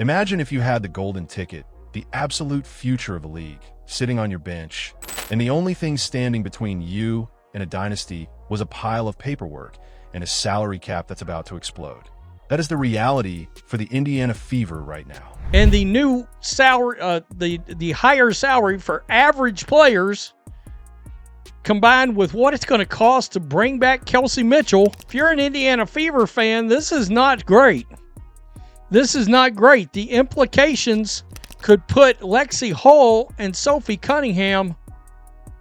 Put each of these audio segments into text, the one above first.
Imagine if you had the golden ticket, the absolute future of a league, sitting on your bench, and the only thing standing between you and a dynasty was a pile of paperwork and a salary cap that's about to explode. That is the reality for the Indiana Fever right now. And the new salary, the higher salary for average players, combined with what it's going to cost to bring back Kelsey Mitchell. If you're an Indiana Fever fan, this is not great. This is not great. The implications could put Lexi Hull and Sophie Cunningham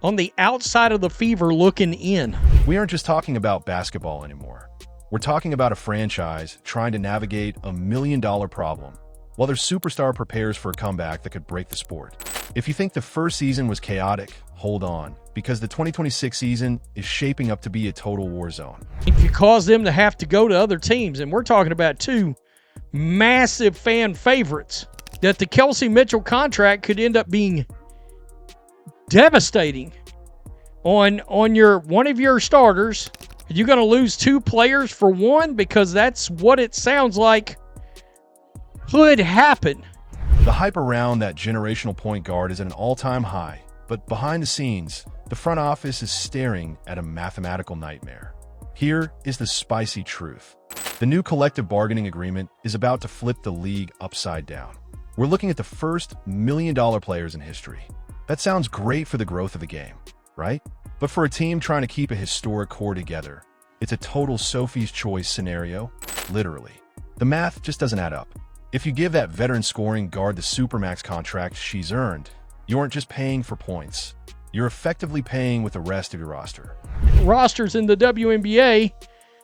on the outside of the Fever looking in. We aren't just talking about basketball anymore. We're talking about a franchise trying to navigate $1 million problem while their superstar prepares for a comeback that could break the sport. If you think the first season was chaotic, hold on, because the 2026 season is shaping up to be a total war zone. If you cause them to have to go to other teams, and we're talking about two massive fan favorites, that the Kelsey Mitchell contract could end up being devastating on one of your starters. You're going to lose two players for one, because that's what it sounds like could happen. The hype around that generational point guard is at an all-time high, but behind the scenes, the front office is staring at a mathematical nightmare. Here is the spicy truth. The new collective bargaining agreement is about to flip the league upside down. We're looking at the first $1 million players in history. That sounds great for the growth of the game, right? But for a team trying to keep a historic core together, it's a total Sophie's choice scenario, literally. The math just doesn't add up. If you give that veteran scoring guard the Supermax contract she's earned, you aren't just paying for points. You're effectively paying with the rest of your roster. Rosters in the WNBA,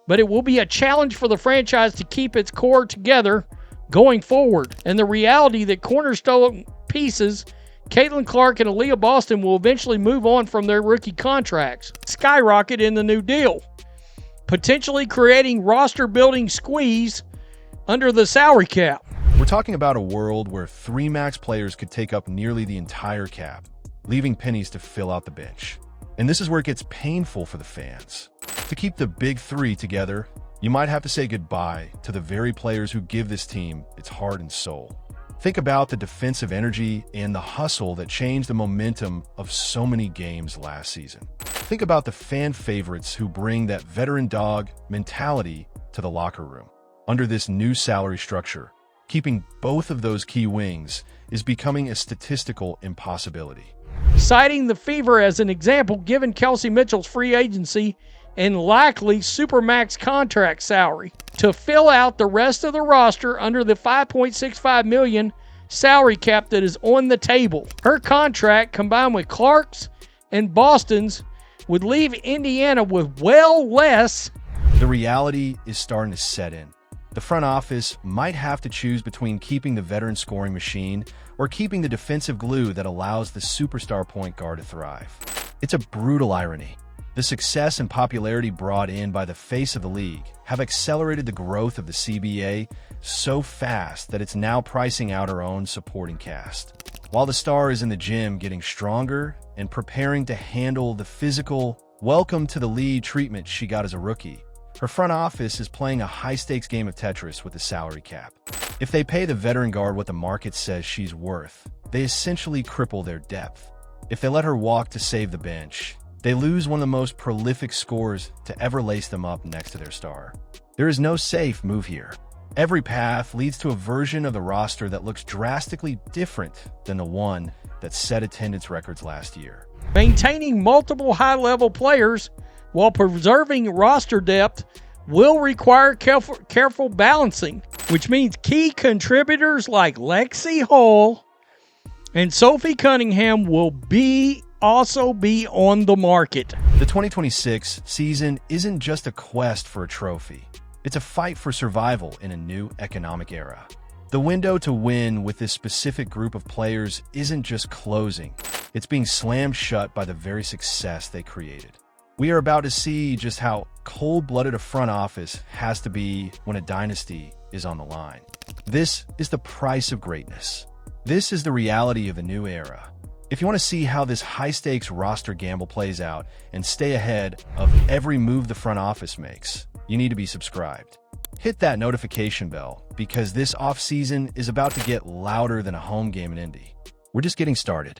but it will be a challenge for the franchise to keep its core together going forward. And the reality that cornerstone pieces Caitlin Clark and Aaliyah Boston will eventually move on from their rookie contracts, skyrocket in the new deal, potentially creating roster-building squeeze under the salary cap. We're talking about a world where 3 max players could take up nearly the entire cap, leaving pennies to fill out the bench. And this is where it gets painful for the fans. To keep the big 3 together, you might have to say goodbye to the very players who give this team its heart and soul. Think about the defensive energy and the hustle that changed the momentum of so many games last season. Think about the fan favorites who bring that veteran dog mentality to the locker room. Under this new salary structure, keeping both of those key wings is becoming a statistical impossibility. Citing the Fever as an example, given Kelsey Mitchell's free agency and likely Supermax contract salary to fill out the rest of the roster under the $5.65 million salary cap that is on the table. Her contract, combined with Clark's and Boston's, would leave Indiana with well less. The reality is starting to set in. The front office might have to choose between keeping the veteran scoring machine or keeping the defensive glue that allows the superstar point guard to thrive. It's a brutal irony. The success and popularity brought in by the face of the league have accelerated the growth of the CBA so fast that it's now pricing out her own supporting cast. While the star is in the gym getting stronger and preparing to handle the physical welcome to the league treatment she got as a rookie, her front office is playing a high-stakes game of Tetris with the salary cap. If they pay the veteran guard what the market says she's worth, they essentially cripple their depth. If they let her walk to save the bench, they lose one of the most prolific scorers to ever lace them up next to their star. There is no safe move here. Every path leads to a version of the roster that looks drastically different than the one that set attendance records last year. Maintaining multiple high-level players while preserving roster depth will require careful balancing, which means key contributors like Lexi Hull and Sophie Cunningham will also be on the market. The 2026 season isn't just a quest for a trophy. It's a fight for survival in a new economic era. The window to win with this specific group of players isn't just closing. It's being slammed shut by the very success they created. We are about to see just how cold-blooded a front office has to be when a dynasty is on the line. This is the price of greatness. This is the reality of a new era. If you want to see how this high-stakes roster gamble plays out and stay ahead of every move the front office makes, you need to be subscribed. Hit that notification bell because this off-season is about to get louder than a home game in Indy. We're just getting started.